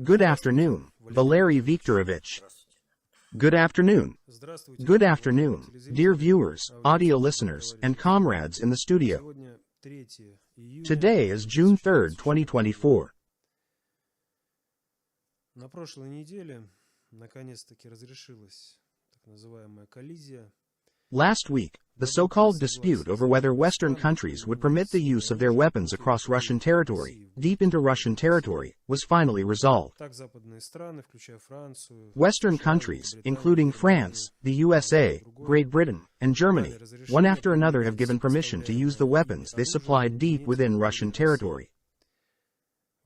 Good afternoon, Valeriy Viktorovich. Good afternoon. Good afternoon, dear viewers, audio listeners, and comrades in the studio. Today is June 3rd, 2024. На прошлой неделе наконец-таки разрешилась так называемая коллизия. Last week, the so-called dispute over whether Western countries would permit the use of their weapons across Russian territory, deep into Russian territory, was finally resolved. Western countries, including France, the USA, Great Britain, and Germany, one after another have given permission to use the weapons they supplied deep within Russian territory.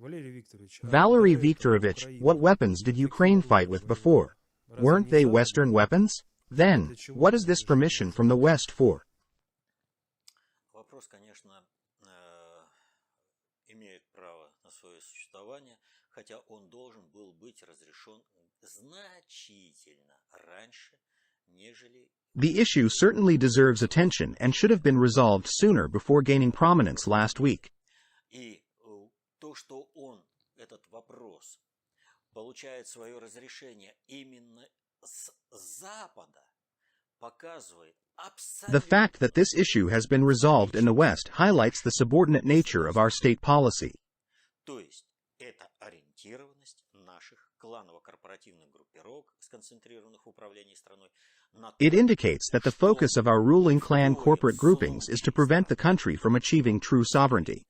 Valeriy Viktorovich, what weapons did Ukraine fight with before? Weren't they Western weapons? Then, what is this permission from the West for? Вопрос, конечно, имеет право на свое существование, хотя он должен был быть разрешен значительно раньше, нежели... The issue certainly deserves attention and should have been resolved sooner before gaining prominence last week. И то, что этот вопрос, получает свое разрешение именно с Запада, показывает абсолютно... The fact that this issue has been resolved in the West highlights the subordinate nature of our state policy. То есть, это ориентированность наших кланово-корпоративных группировок, сконцентрированных в управлении страной. It indicates that the focus of our ruling clan corporate groupings is to prevent the country from achieving true sovereignty.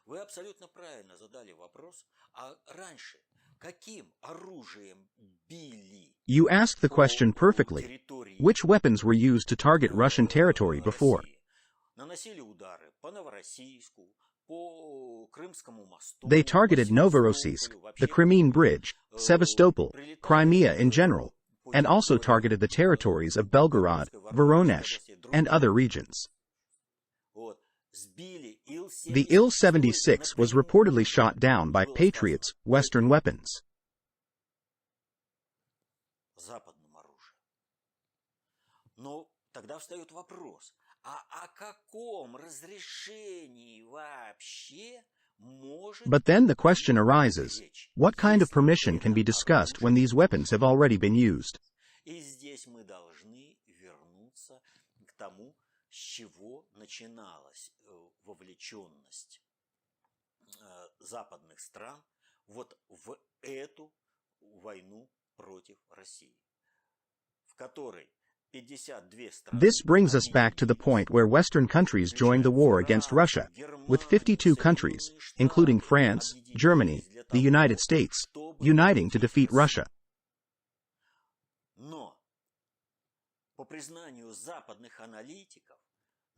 Вы абсолютно правильно задали вопрос, а раньше каким оружием били? You asked the question perfectly. Which weapons were used to target Russian territory before? Наносили удары по Новороссийску, по Крымскому мосту. They targeted Novorossiysk, the Crimean Bridge, Sevastopol, Crimea in general, and also targeted the territories of Belgorod, Voronezh, and other regions. The Il-76 was reportedly shot down by Patriots' Western weapons. Западным оружием. Но тогда встает вопрос, о каком разрешении вообще может... But then the question arises, what kind of permission can be discussed when these weapons have already been used? И здесь мы должны вернуться к тому, с чего начиналась вовлеченность западных стран вот в эту войну против России, в которой 52 страны... This brings us back to the point where Western countries joined the war against Russia, with 52 countries, including France, Germany, the United States, uniting to defeat Russia. Но, по признанию западных аналитиков,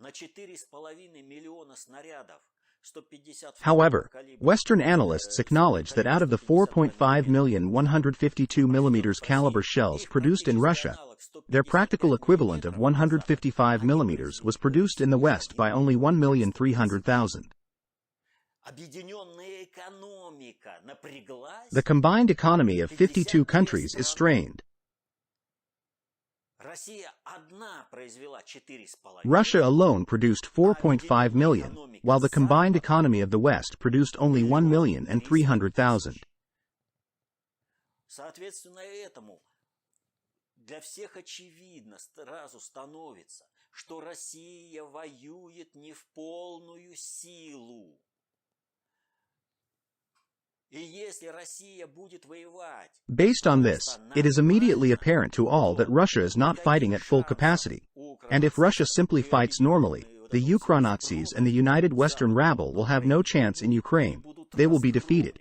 на 4,5 миллиона снарядов 150... However, Western analysts acknowledge that out of the 4.5 million 152 mm caliber shells produced in Russia, their practical equivalent of 155 mm was produced in the West by only 1,300,000. The combined economy of 52 countries is strained. Russia alone produced 4.5 million, while the combined economy of the West produced only 1,300,000. Соответственно этому для всех очевидно сразу становится, что Россия воюет не в полную силу. Based on this, it is immediately apparent to all that Russia is not fighting at full capacity. And if Russia simply fights normally, the Ukronazis and the United Western Rabble will have no chance in Ukraine. They will be defeated.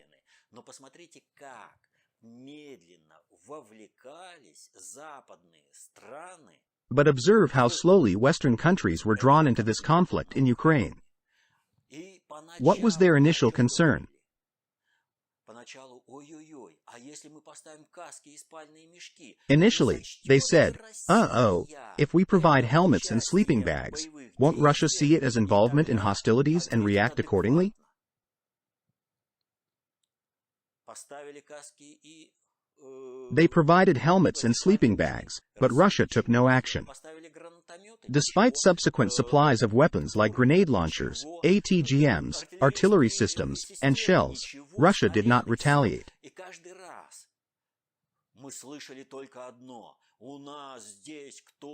But observe how slowly Western countries were drawn into this conflict in Ukraine. What was their initial concern? Initially, they said, if we provide helmets and sleeping bags, won't Russia see it as involvement in hostilities and react accordingly? They provided helmets and sleeping bags, but Russia took no action. Despite subsequent supplies of weapons like grenade launchers, ATGMs, artillery systems, and shells, Russia did not retaliate.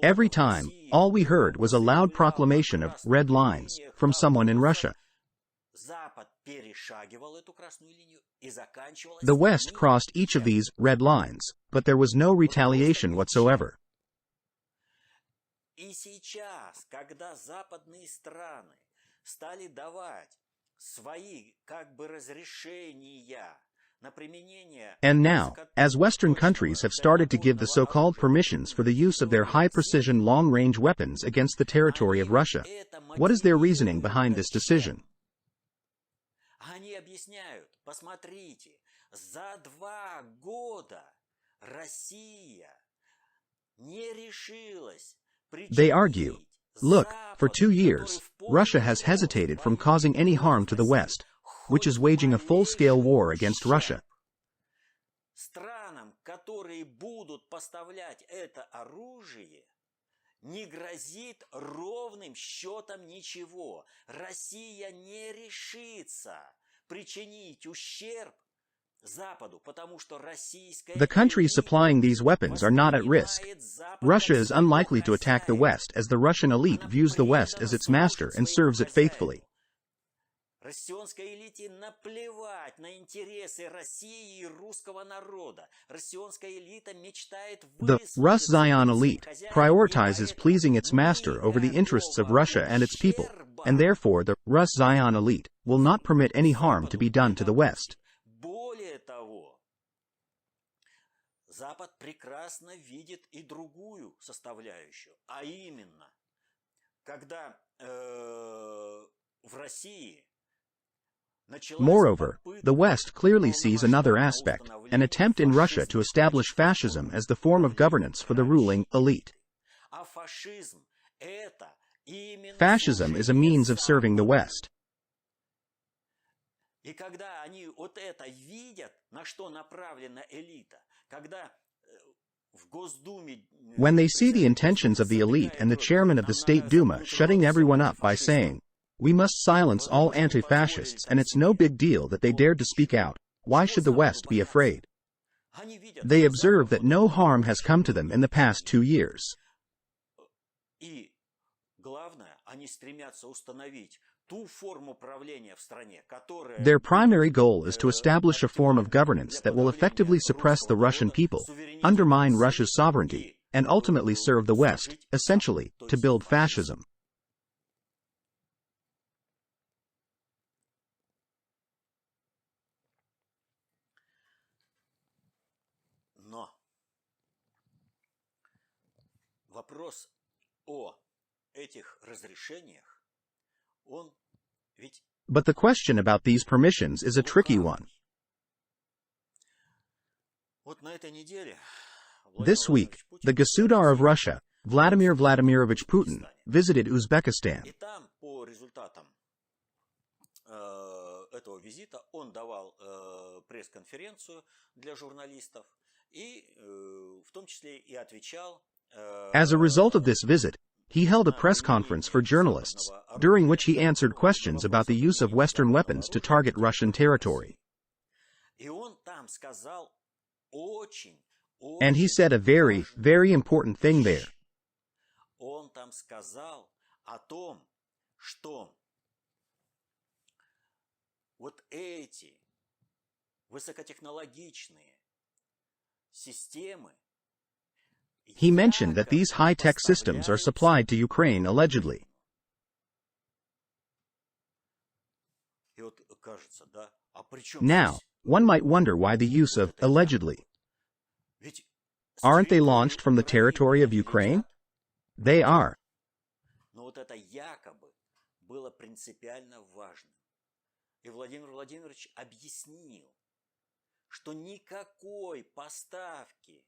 Every time, all we heard was a loud proclamation of red lines from someone in Russia. The West crossed each of these red lines, but there was no retaliation whatsoever. И сейчас, когда западные страны стали давать свои разрешения на применение... And now, as Western countries have started to give the so-called permissions for the use of their high-precision long-range weapons against the territory of Russia, what is their reasoning behind this decision? Они объясняют, посмотрите, за 2 года Россия не решилась. They argue, look, for 2 years, Russia has hesitated from causing any harm to the West, which is waging a full-scale war against Russia. Странам, которые будут поставлять это оружие, не грозит ровным счетом ничего. Россия не решится причинить ущерб Западу, потому что российская... The countries supplying these weapons are not at risk. Russia is unlikely to attack the West as the Russian elite views the West as its master and serves it faithfully. Россионской элите наплевать на интересы России и русского народа. Россионская элита мечтает... The Rus Zion elite prioritizes pleasing its master over the interests of Russia and its people, and therefore the Rus Zion elite will not permit any harm to be done to the West. Более того, Запад прекрасно видит и другую составляющую, а именно, когда в России... Moreover, the West clearly sees another aspect, an attempt in Russia to establish fascism as the form of governance for the ruling elite. Fascism is a means of serving the West. When they see the intentions of the elite and the chairman of the State Duma shutting everyone up by saying, "We must silence all anti-fascists and it's no big deal that they dared to speak out, why should the West be afraid?" They observe that no harm has come to them in the past 2 years. Their primary goal is to establish a form of governance that will effectively suppress the Russian people, undermine Russia's sovereignty, and ultimately serve the West, essentially, to build fascism. Но вопрос о этих разрешениях, он ведь... But the question about these permissions is a tricky one. Вот на этой неделе This week, the Gosudar of Russia, Vladimir Vladimirovich Putin, visited Uzbekistan. И там по результатам этого визита он давал пресс-конференцию для журналистов и в том числе и отвечал. As a result of this visit, he held a press conference for journalists, during which he answered questions about the use of Western weapons to target Russian territory. И он там сказал очень And he said a very, very important thing there. Он там сказал о том, что вот эти высокотехнологичные системы. He mentioned that these high-tech systems are supplied to Ukraine allegedly. Now, one might wonder why the use of allegedly. Aren't they launched from the territory of Ukraine? They are. Но вот это якобы было принципиально важно. И Владимир Владимирович объяснил, что никакой поставки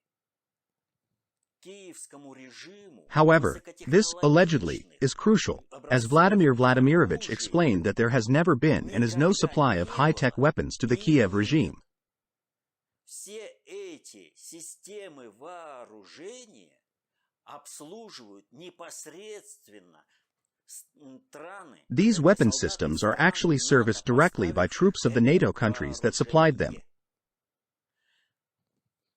киевскому режиму... However, this allegedly is crucial, as Vladimir Vladimirovich explained that there has never been and is no supply of high-tech weapons to the Kiev regime. Все эти системы вооружения, обслуживают непосредственно страны. These weapon systems are actually serviced directly by troops of the NATO countries that supplied them.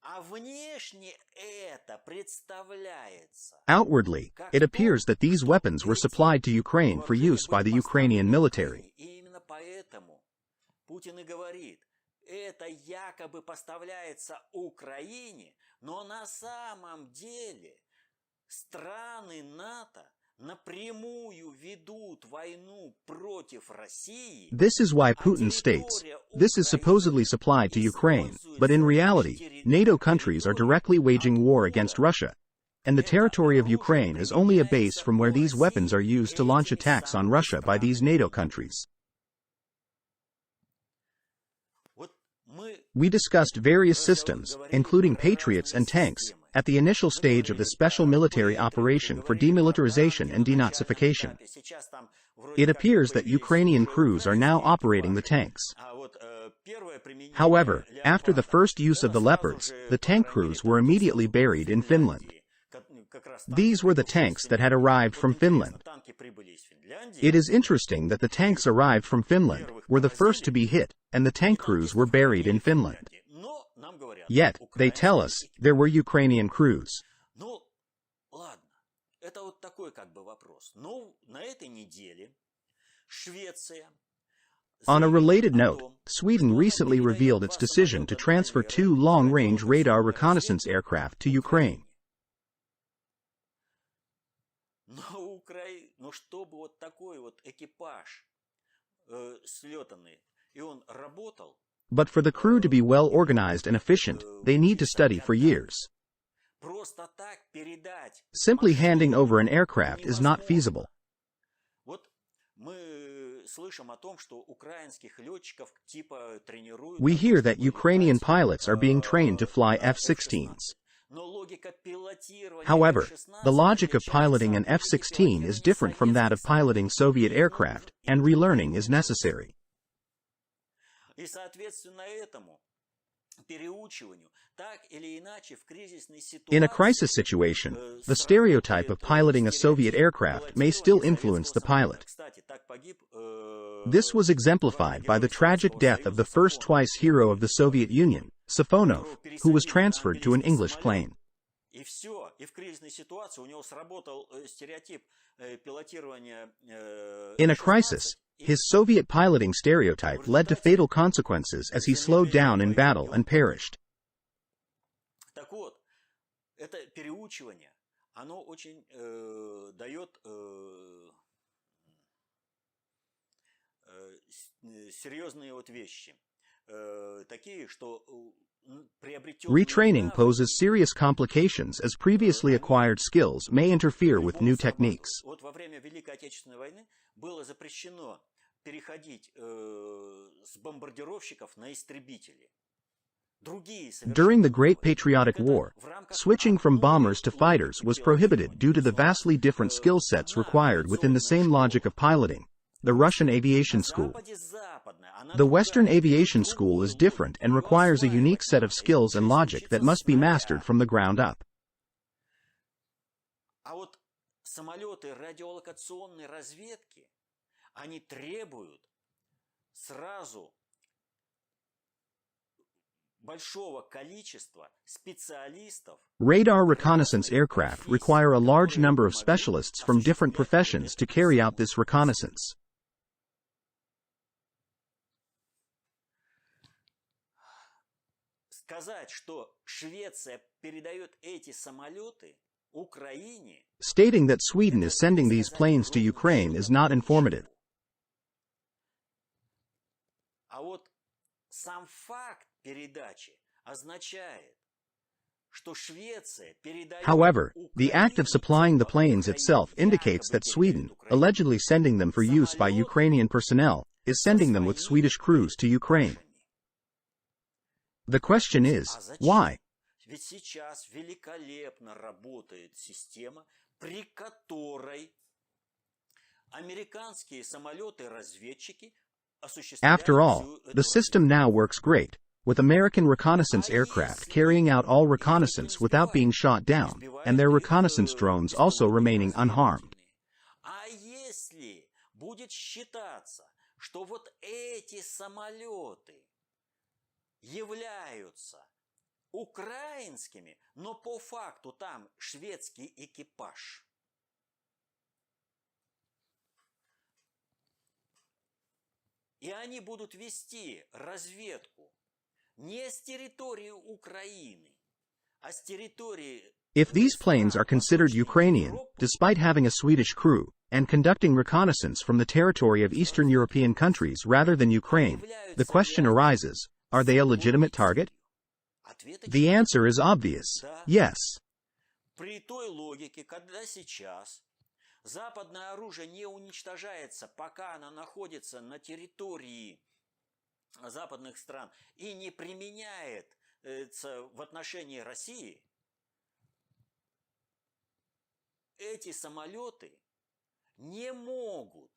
А внешне это представляется. Outwardly, it appears that these weapons were supplied to Ukraine for use by the Ukrainian military. И именно поэтому Путин и говорит, это якобы поставляется Украине, но на самом деле страны НАТО напрямую ведут войну против России. This is why Putin states, this is supposedly supplied to Ukraine, but in reality, NATO countries are directly waging war against Russia. And the territory of Ukraine is only a base from where these weapons are used to launch attacks on Russia by these NATO countries. We discussed various systems, including Patriots and tanks, at the initial stage of the special military operation for demilitarization and denazification. It appears that Ukrainian crews are now operating the tanks. However, after the first use of the Leopards, the tank crews were immediately buried in Finland. These were the tanks that had arrived from Finland. It is interesting that the tanks arrived from Finland were the first to be hit, and the tank crews were buried in Finland. Yet, they tell us, there were Ukrainian crews. On a related note, Sweden recently revealed its decision to transfer 2 long-range radar reconnaissance aircraft to Ukraine. Но чтобы вот такой вот экипаж слетанный, и он работал. But for the crew to be well organized and efficient, they need to study for years. Simply handing over an aircraft is not feasible. We hear that Ukrainian pilots are being trained to fly F-16s. However, the logic of piloting an F-16 is different from that of piloting Soviet aircraft, and relearning is necessary. In a crisis situation, the stereotype of piloting a Soviet aircraft may still influence the pilot. This was exemplified by the tragic death of the first twice hero of the Soviet Union, Safonov, who was transferred to an English plane. In a crisis, his Soviet piloting stereotype led to fatal consequences as he slowed down in battle and perished. Retraining poses serious complications as previously acquired skills may interfere with new techniques. During the Great Patriotic War, switching from bombers to fighters was prohibited due to the vastly different skill sets required within the same logic of piloting. The Russian Aviation School. The Western Aviation School is different and requires a unique set of skills and logic that must be mastered from the ground up. Radar reconnaissance aircraft require a large number of specialists from different professions to carry out this reconnaissance. Stating that Sweden is sending these planes to Ukraine is not informative. However, the act of supplying the planes itself indicates that Sweden, allegedly sending them for use by Ukrainian personnel, is sending them with Swedish crews to Ukraine. The question is, why? After all, the system now works great, with American reconnaissance aircraft carrying out all reconnaissance without being shot down, and their reconnaissance drones also remaining unharmed. А если будет считаться, что вот эти самолеты являются украинскими, но по факту там шведский экипаж, и они будут вести разведку не с территории Украины, а с территории... If these planes are considered Ukrainian, despite having a Swedish crew, and conducting reconnaissance from the territory of Eastern European countries rather than Ukraine, the question arises, are they a legitimate target? The answer is obvious, yes. При той логике, когда сейчас западное оружие не уничтожается, пока оно находится на территории западных стран и не применяется в отношении России, эти самолеты не могут.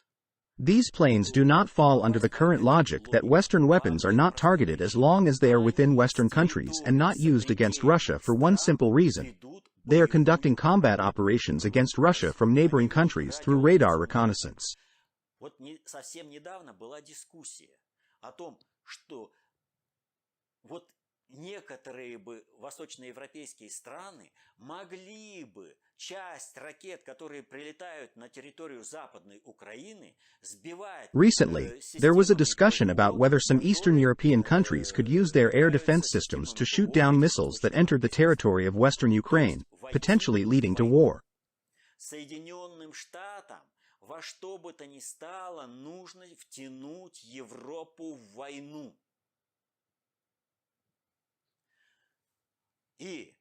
These planes do not fall under the current logic that Western weapons are not targeted as long as they are within Western countries and not used against Russia for one simple reason. They are conducting combat operations against Russia from neighboring countries through radar reconnaissance. Вот совсем недавно была дискуссия о том, что вот некоторые бы восточноевропейские страны могли бы часть ракет, которые прилетают на территорию Западной Украины, сбивать... Recently, there was a discussion about whether some Eastern European countries could use their air defense systems to shoot down missiles that entered the territory of Western Ukraine, potentially leading to war. Соединенным Штатам во что бы то ни стало нужно втянуть Европу в войну. The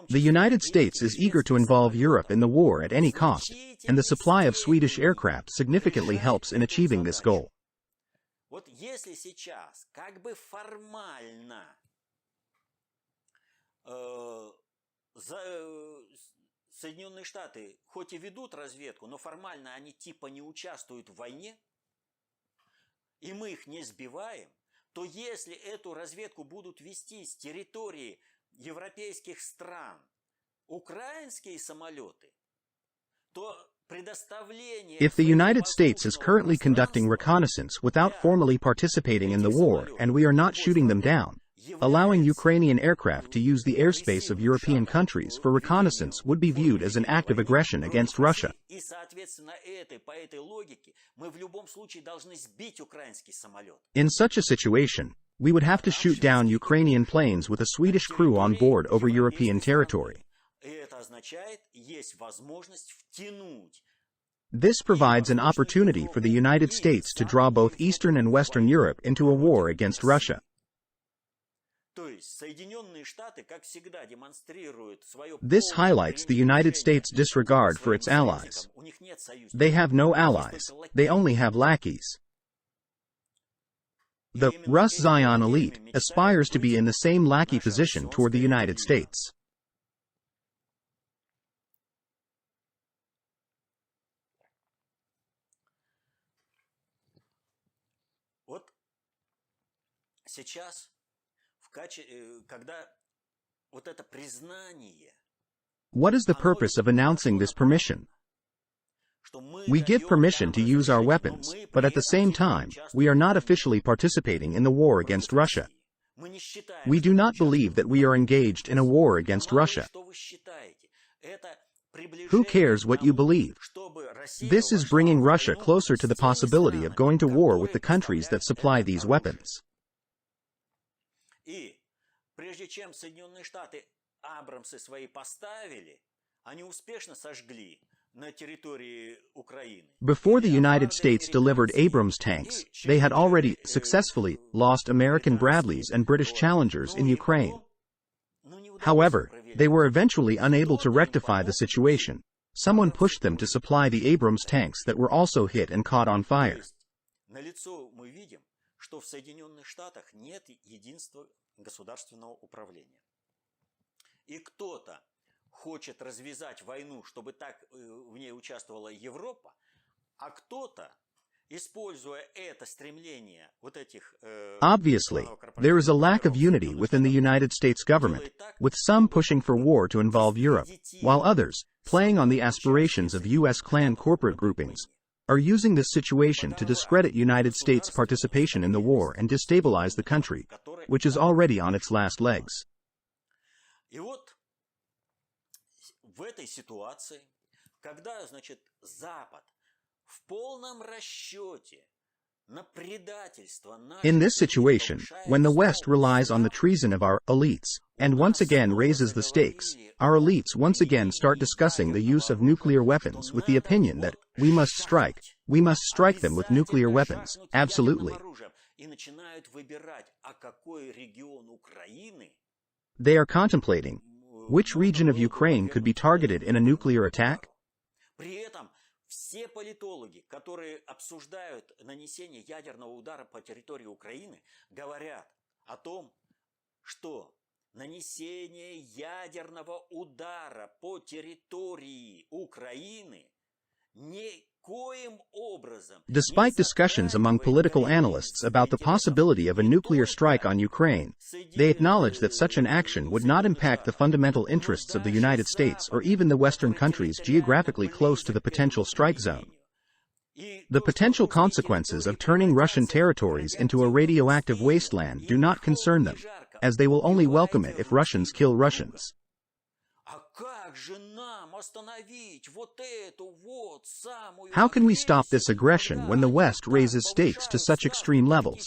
United States is eager to involve Europe in the war at any cost, and the supply of Swedish aircraft significantly helps in achieving this goal. Вот если сейчас как бы формально Соединенные Штаты хоть и ведут разведку, но формально они типа не участвуют в войне, и мы их не сбиваем, то если эту разведку будут вести с территории европейских стран украинские самолеты, то предоставление... If the United States is currently conducting reconnaissance without formally participating in the war and we are not shooting them down, allowing Ukrainian aircraft to use the airspace of European countries for reconnaissance would be viewed as an act of aggression against Russia. И, соответственно, по этой логике мы в любом случае должны сбить украинский самолет. In such a situation, we would have to shoot down Ukrainian planes with a Swedish crew on board over European territory. И это означает, есть возможность втянуть. This provides an opportunity for the United States to draw both Eastern and Western Europe into a war against Russia. This highlights the United States' disregard for its allies. They have no allies, they only have lackeys. The Rus Zion elite aspires to be in the same lackey position toward the United States. Вот сейчас когда вот это признание. What is the purpose of announcing this permission? We give permission to use our weapons, but at the same time, we are not officially participating in the war against Russia. We do not believe that we are engaged in a war against Russia. Who cares what you believe? This is bringing Russia closer to the possibility of going to war with the countries that supply these weapons. И прежде чем Соединенные Штаты Абрамсы свои поставили, они успешно сожгли на территории Украины. Before the United States delivered Abrams tanks, they had already successfully lost American Bradleys and British Challengers in Ukraine. However, they were eventually unable to rectify the situation. Someone pushed them to supply the Abrams tanks that were also hit and caught on fire. Налицо мы видим, что в Соединенных Штатах нет единства государственного управления. И кто-то хочет развязать войну, чтобы так в ней участвовала Европа, а кто-то используя это стремление вот этих Obviously, there is a lack of unity within the United States government, with some pushing for war to involve Europe, while others, playing on the aspirations of U.S. clan corporate groupings, are using this situation to discredit United States participation in the war and destabilize the country, which is already on its last legs. И вот в этой ситуации, когда, значит, Запад в полном расчете на предательство наших In this элит situation, when the West relies on the treason of our elites, and once again raises the stakes, our elites once again start discussing the use of nuclear weapons with the opinion that we must strike them with nuclear weapons, absolutely. И начинают выбирать, а какой регион Украины They are contemplating which region of Ukraine could be targeted in a nuclear attack. При этом все политологи, которые обсуждают нанесение ядерного удара по территории Украины, говорят о том, что нанесение ядерного удара по территории Украины никоим образом... Despite discussions among political analysts about the possibility of a nuclear strike on Ukraine, they acknowledge that such an action would not impact the fundamental interests of the United States or even the Western countries geographically close to the potential strike zone. The potential consequences of turning Russian territories into a radioactive wasteland do not concern them, as they will only welcome it if Russians kill Russians. How can we stop this aggression when the West raises stakes to such extreme levels?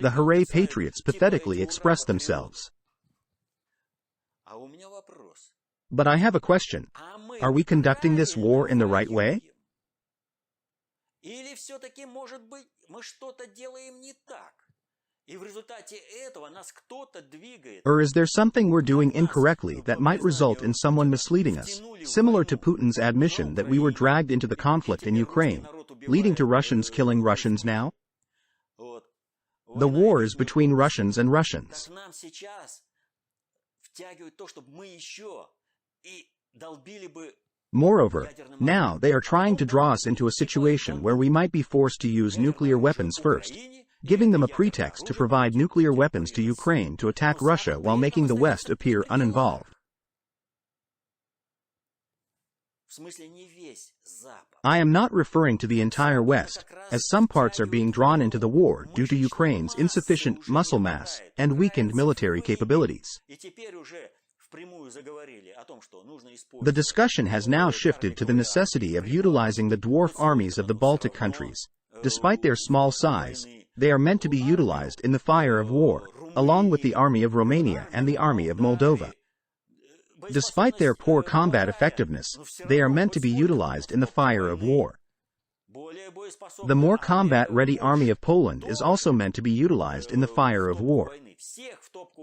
The Hooray Patriots pathetically express themselves. But I have a question. Are we conducting this war in the right way? Или все-таки, может быть, мы что-то делаем не так? И в результате этого нас кто-то двигает. Or is there something we're doing incorrectly that might result in someone misleading us, similar to Putin's admission that we were dragged into the conflict in Ukraine, leading to Russians killing Russians now? The war is between Russians and Russians. Так нам сейчас втягивают то, чтобы мы еще и долбили бы. Moreover, now they are trying to draw us into a situation where we might be forced to use nuclear weapons first, giving them a pretext to provide nuclear weapons to Ukraine to attack Russia while making the West appear uninvolved. I am not referring to the entire West, as some parts are being drawn into the war due to Ukraine's insufficient muscle mass and weakened military capabilities. The discussion has now shifted to the necessity of utilizing the dwarf armies of the Baltic countries. Despite their small size, they are meant to be utilized in the fire of war, along with the army of Romania and the army of Moldova. Despite their poor combat effectiveness, they are meant to be utilized in the fire of war. The more combat-ready army of Poland is also meant to be utilized in the fire of war.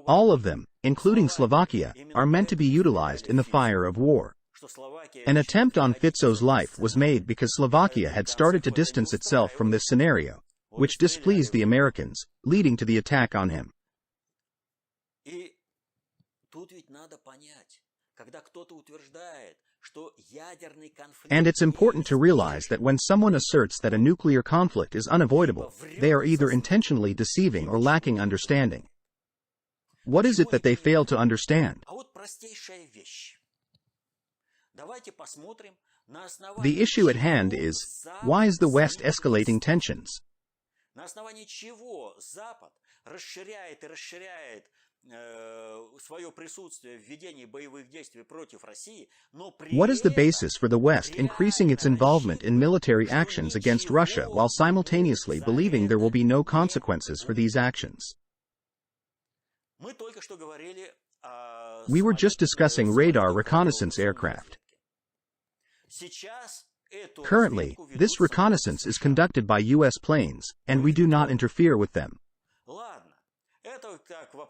All of them, including Slovakia, are meant to be utilized in the fire of war. An attempt on Fico's life was made because Slovakia had started to distance itself from this scenario, which displeased the Americans, leading to the attack on him. And it's important to realize that when someone asserts that a nuclear conflict is unavoidable, they are either intentionally deceiving or lacking understanding. What is it that they fail to understand? The issue at hand is, why is the West escalating tensions? What is the basis for the West increasing its involvement in military actions against Russia while simultaneously believing there will be no consequences for these actions? We were just discussing radar reconnaissance aircraft. Currently, this reconnaissance is conducted by U.S. planes, and we do not interfere with them.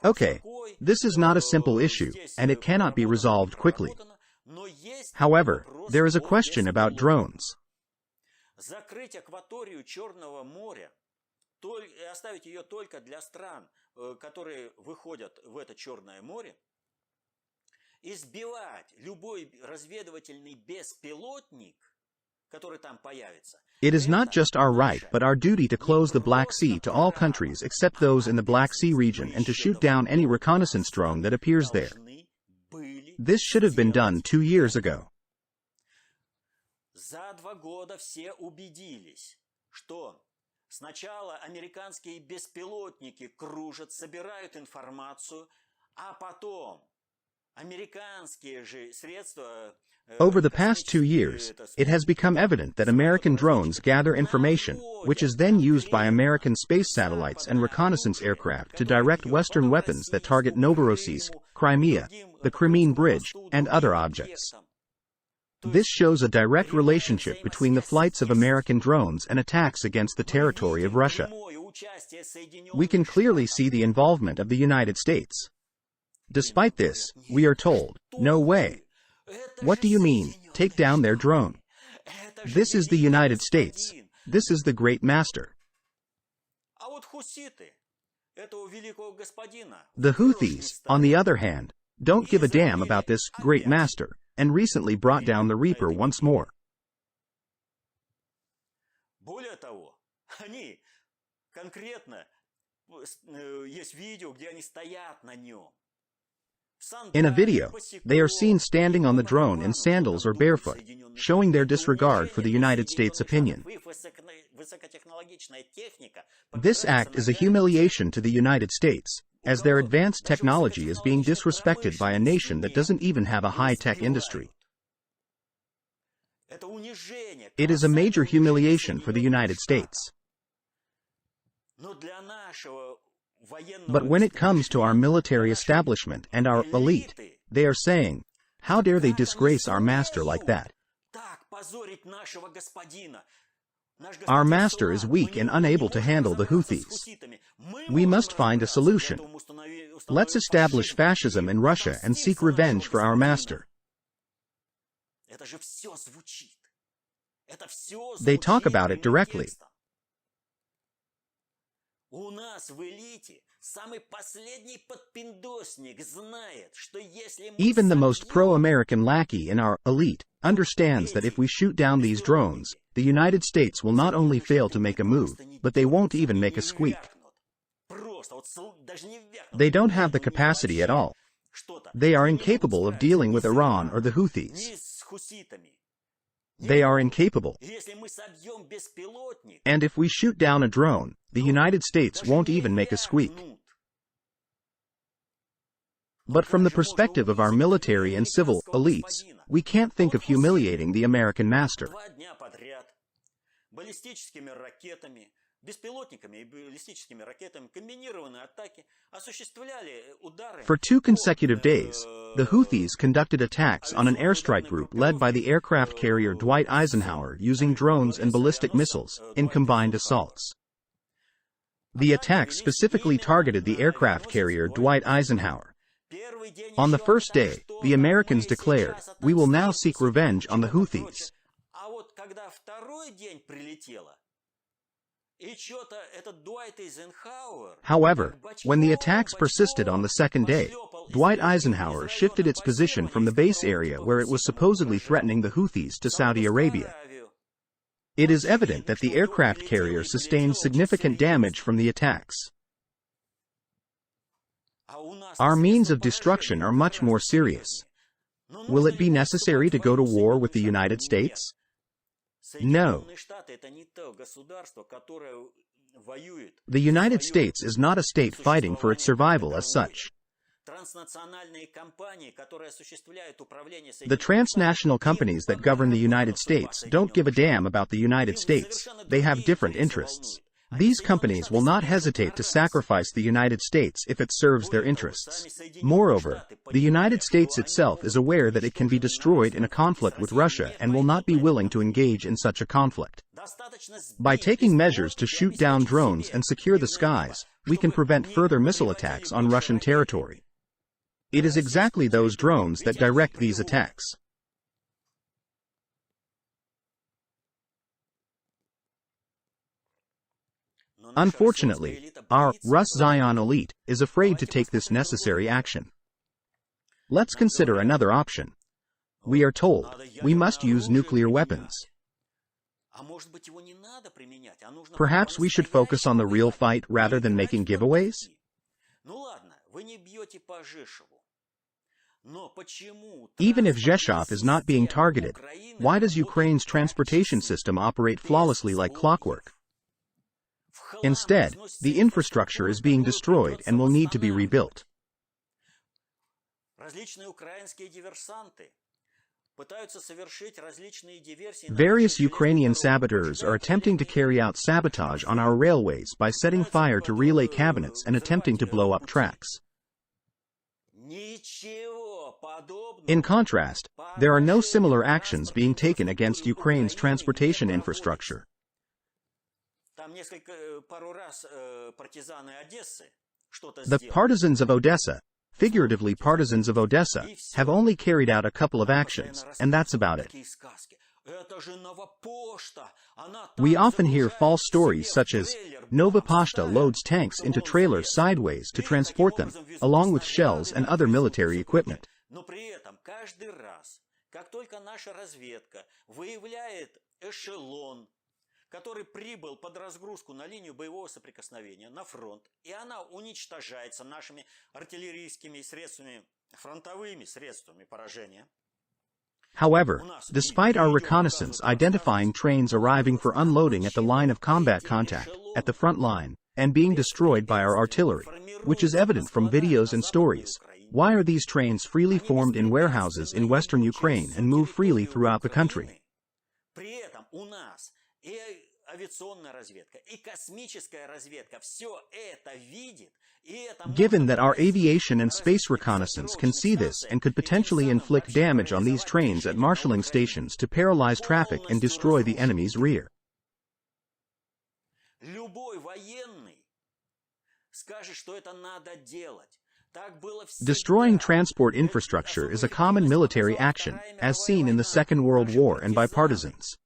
Okay, this is not a simple issue, and it cannot be resolved quickly. However, there is a question about drones. Оставить ее только для стран, которые выходят в это Черное море, избивать любой разведывательный беспилотник который там появится. It is not just our right but our duty to close the Black Sea to all countries except those in the Black Sea region and to shoot down any reconnaissance drone that appears there. This should have been done 2 years ago. За 2 года все убедились, что сначала американские беспилотники кружат, собирают информацию, а потом американские же средства. Over the past 2 years, it has become evident that American drones gather information, which is then used by American space satellites and reconnaissance aircraft to direct Western weapons that target Novorossiysk, Crimea, the Crimean Bridge, and other objects. This shows a direct relationship between the flights of American drones and attacks against the territory of Russia. We can clearly see the involvement of the United States. Despite this, we are told, no way. What do you mean, take down their drone? This is the United States. This is the great master. The Houthis, on the other hand, don't give a damn about this great master, and recently brought down the Reaper once more. Более того, они конкретно есть видео, где они стоят на нем. In a video, they are seen standing on the drone in sandals or barefoot, showing their disregard for the United States' opinion. This act is a humiliation to the United States, as their advanced technology is being disrespected by a nation that doesn't even have a high-tech industry. It is a major humiliation for the United States. But when it comes to our military establishment and our elite, they are saying, how dare they disgrace our master like that? Our master is weak and unable to handle the Houthis. We must find a solution. Let's establish fascism in Russia and seek revenge for our master. They talk about it directly. Even the most pro-American lackey in our elite understands that if we shoot down these drones, the United States will not only fail to make a move, but they won't even make a squeak. They don't have the capacity at all. They are incapable of dealing with Iran or the Houthis. They are incapable. And if we shoot down a drone, the United States won't even make a squeak. But from the perspective of our military and civil elites, we can't think of humiliating the American master. For 2 consecutive days, the Houthis conducted attacks on an airstrike group led by the aircraft carrier Dwight Eisenhower using drones and ballistic missiles, in combined assaults. The attacks specifically targeted the aircraft carrier Dwight Eisenhower. On the first day, the Americans declared, we will now seek revenge on the Houthis. However, when the attacks persisted on the second day, Dwight Eisenhower shifted its position from the base area where it was supposedly threatening the Houthis to Saudi Arabia. It is evident that the aircraft carrier sustained significant damage from the attacks. Our means of destruction are much more serious. Will it be necessary to go to war with the United States? No. The United States is not a state fighting for its survival as such. The transnational companies that govern the United States don't give a damn about the United States. They have different interests. These companies will not hesitate to sacrifice the United States if it serves their interests. Moreover, the United States itself is aware that it can be destroyed in a conflict with Russia and will not be willing to engage in such a conflict. By taking measures to shoot down drones and secure the skies, we can prevent further missile attacks on Russian territory. It is exactly those drones that direct these attacks. Unfortunately, our Rus Zion elite is afraid to take this necessary action. Let's consider another option. We are told, we must use nuclear weapons. Perhaps we should focus on the real fight rather than making giveaways? Even if Zheshov is not being targeted, why does Ukraine's transportation system operate flawlessly like clockwork? Instead, the infrastructure is being destroyed and will need to be rebuilt. Various Ukrainian saboteurs are attempting to carry out sabotage on our railways by setting fire to relay cabinets and attempting to blow up tracks. In contrast, there are no similar actions being taken against Ukraine's transportation infrastructure. The partisans of Odessa, figuratively partisans of Odessa, have only carried out a couple of actions, and that's about it. We often hear false stories such as, Nova Poshta loads tanks into trailers sideways to transport them, along with shells and other military equipment. Который прибыл под разгрузку на линию боевого соприкосновения, на фронт, и она уничтожается нашими артиллерийскими средствами, фронтовыми средствами поражения. However, despite our reconnaissance identifying trains arriving for unloading at the line of combat contact, at the front line, and being destroyed by our artillery, which is evident from videos and stories, why are these trains freely formed in warehouses in western Ukraine and move freely throughout the country? Given that our aviation and space reconnaissance can see this and could potentially inflict damage on these trains at marshalling stations to paralyze traffic and destroy the enemy's rear. Destroying transport infrastructure is a common military action, as seen in the Second World War and by partisans.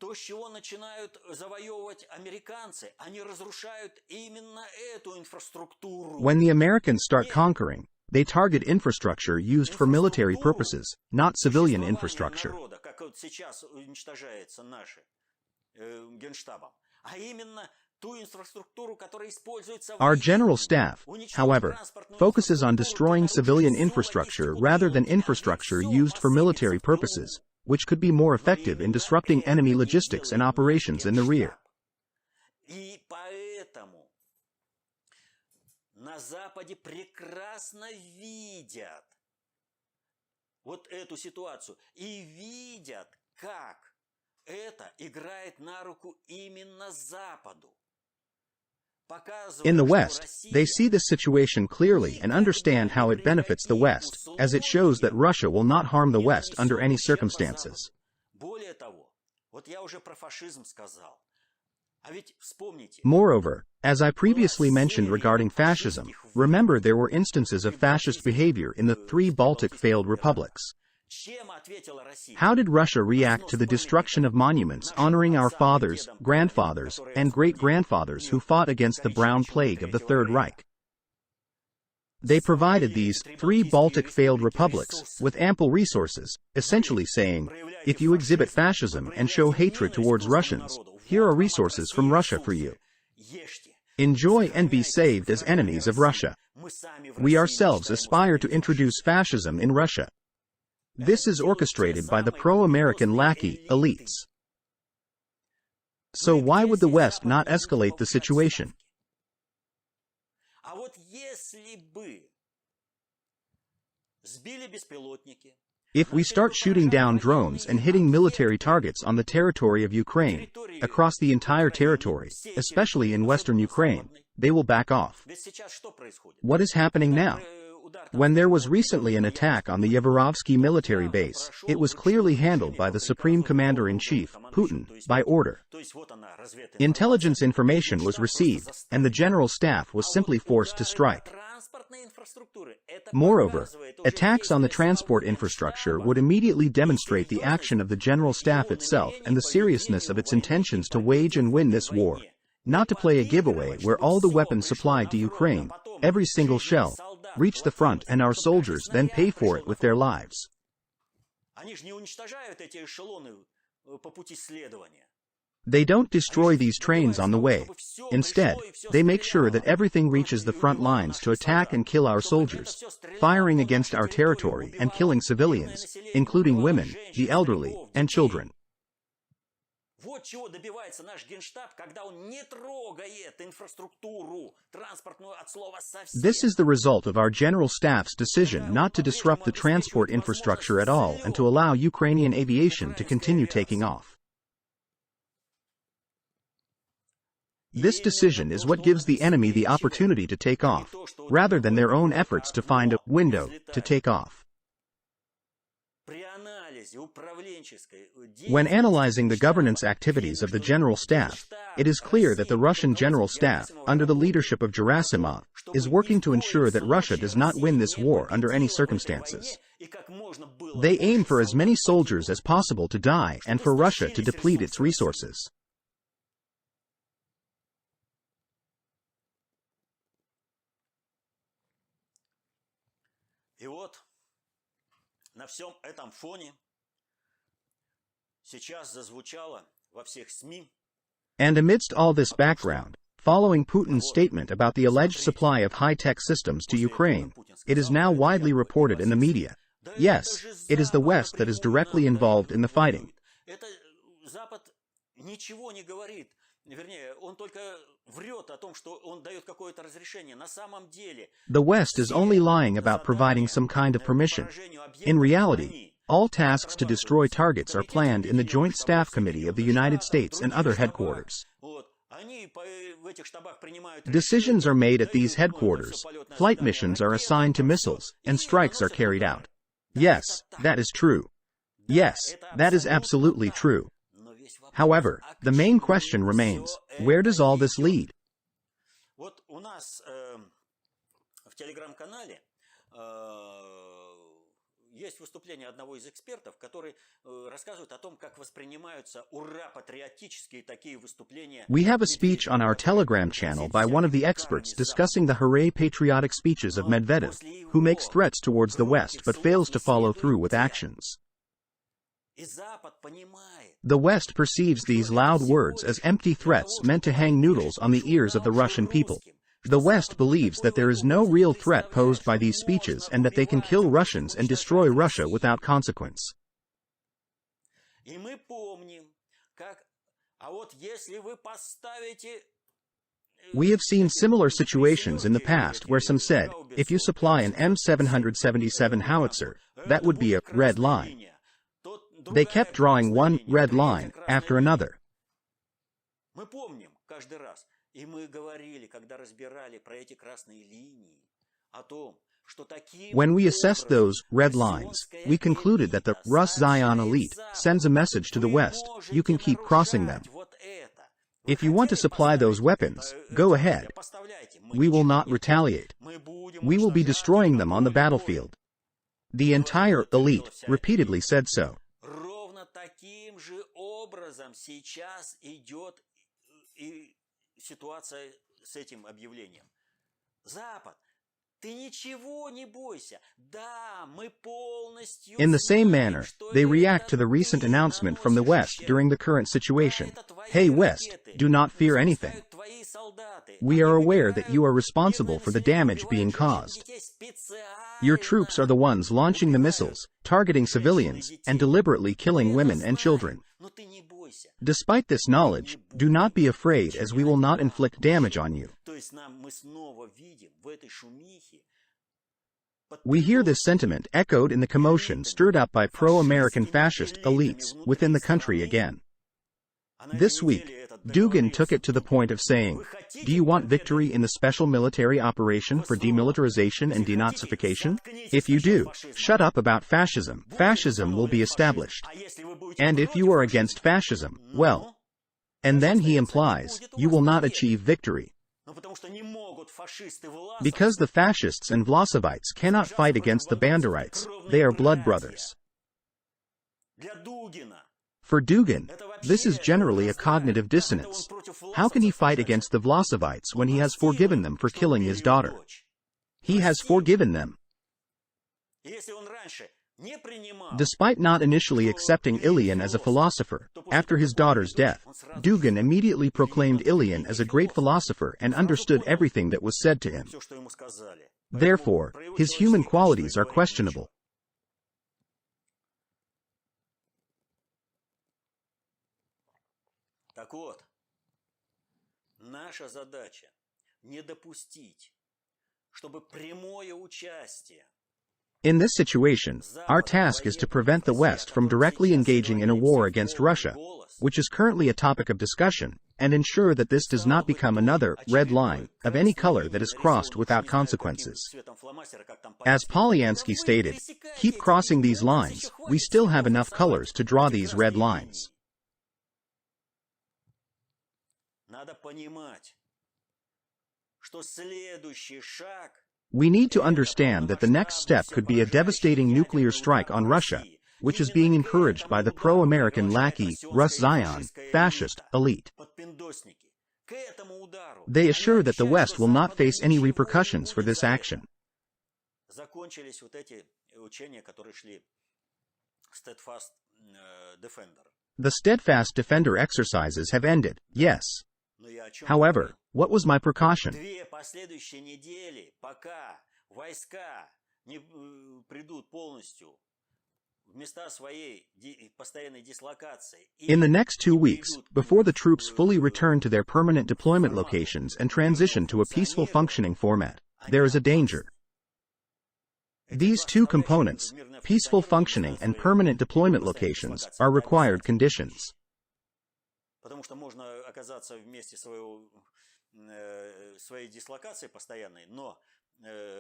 То, с чего начинают завоевывать американцы, они разрушают именно эту инфраструктуру. When the Americans start conquering, they target infrastructure used for military purposes, not civilian infrastructure. Как вот сейчас уничтожается наши Генштабом, а именно ту инфраструктуру, которая используется. Our general staff, however, focuses on destroying civilian infrastructure rather than infrastructure used for military purposes, which could be more effective in disrupting enemy logistics and operations in the rear. И поэтому на Западе прекрасно видят вот эту ситуацию и видят, как это играет на руку именно Западу. In the West, they see this situation clearly and understand how it benefits the West, as it shows that Russia will not harm the West under any circumstances. Moreover, as I previously mentioned regarding fascism, remember there were instances of fascist behavior in the 3 Baltic failed republics. How did Russia react to the destruction of monuments honoring our fathers, grandfathers, and great-grandfathers who fought against the Brown Plague of the Third Reich? They provided these 3 Baltic failed republics with ample resources, essentially saying, if you exhibit fascism and show hatred towards Russians, here are resources from Russia for you. Enjoy and be saved as enemies of Russia. We ourselves aspire to introduce fascism in Russia. This is orchestrated by the pro-American lackey elites. So why would the West not escalate the situation? If we start shooting down drones and hitting military targets on the territory of Ukraine, across the entire territory, especially in western Ukraine, they will back off. What is happening now? When there was recently an attack on the Yevorovsky military base, it was clearly handled by the Supreme Commander-in-Chief, Putin, by order. Intelligence information was received, and the General Staff was simply forced to strike. Moreover, attacks on the transport infrastructure would immediately demonstrate the action of the General Staff itself and the seriousness of its intentions to wage and win this war. Not to play a giveaway where all the weapons supplied to Ukraine, every single shell, reach the front and our soldiers then pay for it with their lives. по пути следования. They don't destroy these trains on the way. Instead, they make sure that everything reaches the front lines to attack and kill our soldiers, firing against our territory and killing civilians, including women, the elderly, and children. Вот чего добивается наш Генштаб, когда он не трогает инфраструктуру транспортную от слова совсем. This is the result of our General Staff's decision not to disrupt the transport infrastructure at all and to allow Ukrainian aviation to continue taking off. This decision is what gives the enemy the opportunity to take off, rather than their own efforts to find a window to take off. When analyzing the governance activities of the General Staff, it is clear that the Russian General Staff, under the leadership of Gerasimov, is working to ensure that Russia does not win this war under any circumstances. They aim for as many soldiers as possible to die and for Russia to deplete its resources. И вот на всем этом фоне сейчас зазвучало во всех СМИ. And amidst all this background, following Putin's statement about the alleged supply of high-tech systems to Ukraine, it is now widely reported in the media. Yes, it is the West that is directly involved in the fighting. Запад ничего не говорит. Вернее, он только врет о том, что он дает какое-то разрешение. На самом деле, the West is only lying about providing some kind of permission. In reality, all tasks to destroy targets are planned in the Joint Staff Committee of the United States and other headquarters. Decisions are made at these headquarters, flight missions are assigned to missiles, and strikes are carried out. Yes, that is true. Yes, that is absolutely true. However, the main question remains, where does all this lead? Вот у нас в телеграм-канале есть выступление одного из экспертов, который рассказывает о том, как воспринимаются ура-патриотические такие выступления. We have a speech on our Telegram channel by one of the experts discussing the hooray patriotic speeches of Medvedev, who makes threats towards the West but fails to follow through with actions. The West perceives these loud words as empty threats meant to hang noodles on the ears of the Russian people. The West believes that there is no real threat posed by these speeches and that they can kill Russians and destroy Russia without consequence. We have seen similar situations in the past where some said, if you supply an M777 howitzer, that would be a red line. They kept drawing one red line after another. When we assessed those red lines, we concluded that the Rus Zion elite sends a message to the West, you can keep crossing them. If you want to supply those weapons, go ahead. We will not retaliate. We will be destroying them on the battlefield. The entire elite repeatedly said so. Таким же образом сейчас идет и ситуация с этим объявлением. Запад, ты ничего не бойся. Да, мы полностью. In the same manner, they react to the recent announcement from the West during the current situation. Hey West, do not fear anything. We are aware that you are responsible for the damage being caused. Your troops are the ones launching the missiles, targeting civilians, and deliberately killing women and children. Despite this knowledge, do not be afraid as we will not inflict damage on you. We hear this sentiment echoed in the commotion stirred up by pro-American fascist elites within the country again. This week, Dugin took it to the point of saying, do you want victory in the special military operation for demilitarization and denazification? If you do, shut up about fascism. Fascism will be established. And if you are against fascism, well. And then he implies, you will not achieve victory. Because the fascists and Vlasovites cannot fight against the Banderites, they are blood brothers. For Dugin, this is generally a cognitive dissonance. How can he fight against the Vlasovites when he has forgiven them for killing his daughter? He has forgiven them. Despite not initially accepting Ilyin as a philosopher, after his daughter's death, Dugin immediately proclaimed Ilyin as a great philosopher and understood everything that was said to him. Therefore, his human qualities are questionable. Так вот, наша задача не допустить, чтобы прямое участие. In this situation, our task is to prevent the West from directly engaging in a war against Russia, which is currently a topic of discussion, and ensure that this does not become another red line of any color that is crossed without consequences. As Polyansky stated, keep crossing these lines, we still have enough colors to draw these red lines. We need to understand that the next step could be a devastating nuclear strike on Russia, which is being encouraged by the pro-American lackey, Rus Zion, fascist elite. They assure that the West will not face any repercussions for this action. The Steadfast Defender exercises have ended, yes. However, what was my precaution? In the next 2 weeks, before the troops fully return to their permanent deployment locations and transition to a peaceful functioning format, there is a danger. These two components, peaceful functioning and permanent deployment locations, are required conditions. Потому что можно оказаться в месте своей дислокации постоянной, но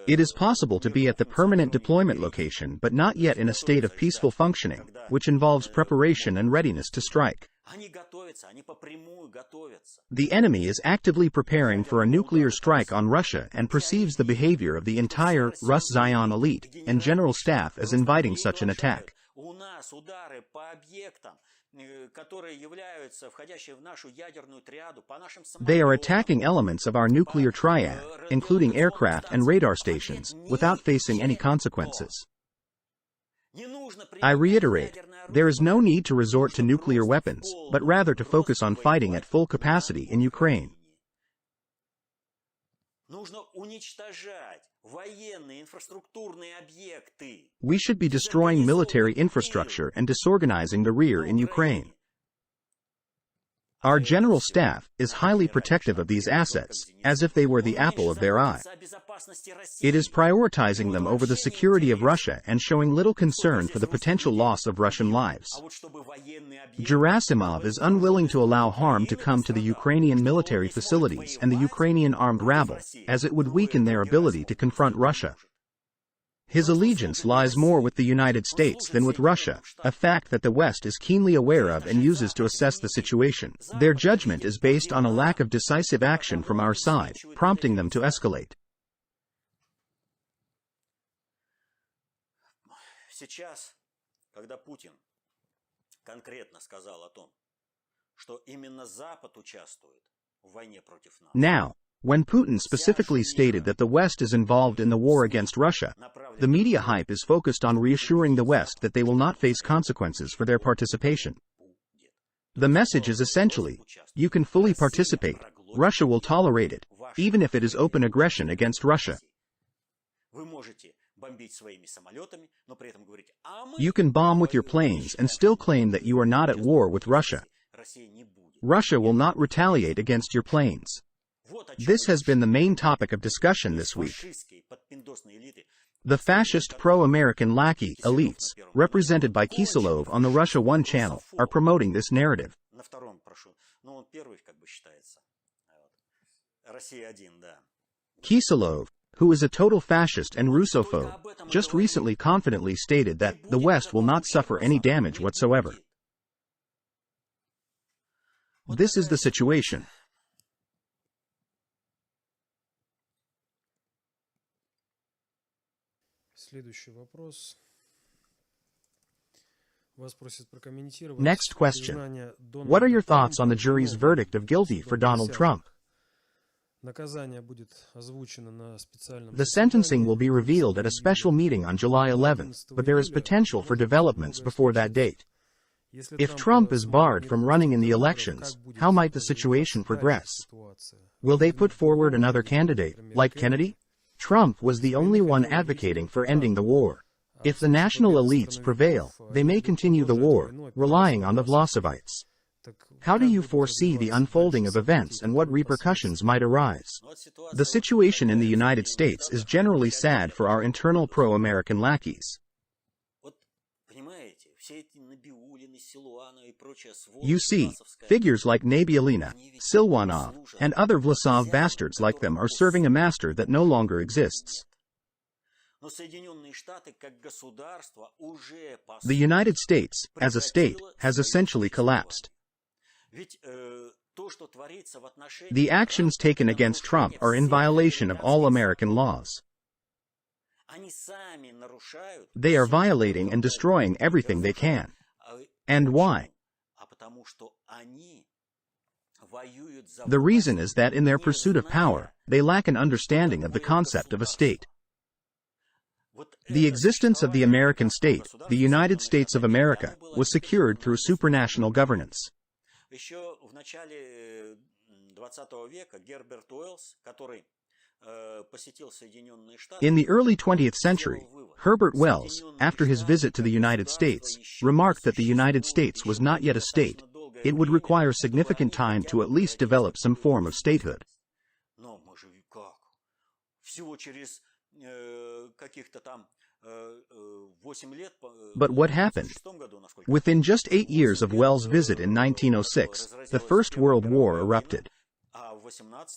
it is possible to be at the permanent deployment location but not yet in a state of peaceful functioning, which involves preparation and readiness to strike. The enemy is actively preparing for a nuclear strike on Russia and perceives the behavior of the entire Rus Zion elite and general staff as inviting such an attack. They are attacking elements of our nuclear triad, including aircraft and radar stations, without facing any consequences. I reiterate, there is no need to resort to nuclear weapons, but rather to focus on fighting at full capacity in Ukraine. We should be destroying military infrastructure and disorganizing the rear in Ukraine. Our general staff is highly protective of these assets, as if they were the apple of their eye. It is prioritizing them over the security of Russia and showing little concern for the potential loss of Russian lives. Gerasimov is unwilling to allow harm to come to the Ukrainian military facilities and the Ukrainian armed rabble, as it would weaken their ability to confront Russia. His allegiance lies more with the United States than with Russia, a fact that the West is keenly aware of and uses to assess the situation. Their judgment is based on a lack of decisive action from our side, prompting them to escalate. Сейчас, когда Путин конкретно сказал о том, что именно Запад участвует в войне против нас. Now, when Putin specifically stated that the West is involved in the war against Russia, the media hype is focused on reassuring the West that they will not face consequences for their participation. The message is essentially, you can fully participate, Russia will tolerate it, even if it is open aggression against Russia. You can bomb with your planes and still claim that you are not at war with Russia. Russia will not retaliate against your planes. This has been the main topic of discussion this week. The fascist pro-American lackey elites, represented by Kiselov on the Russia One channel, are promoting this narrative. Kiselov, who is a total fascist and Russophobe, just recently confidently stated that the West will not suffer any damage whatsoever. This is the situation. Next question. What are your thoughts on the jury's verdict of guilty for Donald Trump? Наказание будет озвучено на специальном The sentencing заседании will be revealed at a special meeting on July 11th, but there is potential for developments before that date. If Trump is barred from running in the elections, how might the situation progress? Will they put forward another candidate, like Kennedy? Trump was the only one advocating for ending the war. If the national elites prevail, they may continue the war, relying on the Vlassovites. How do you foresee the unfolding of events and what repercussions might arise? The situation in the United States is generally sad for our internal pro-American lackeys. You see, figures like Nabiulina, Silwanov, and other Vlasov bastards like them are serving a master that no longer exists. The United States, as a state, has essentially collapsed. The actions taken against Trump are in violation of all American laws. They are violating and destroying everything they can. And why? The reason is that in their pursuit of power, they lack an understanding of the concept of a state. The existence of the American state, the United States of America, was secured through supranational governance. In the early 20th century, Herbert Wells, after his visit to the United States, remarked that the United States was not yet a state. It would require significant time to at least develop some form of statehood. But what happened? Within just 8 years of Wells' visit in 1906, the First World War erupted.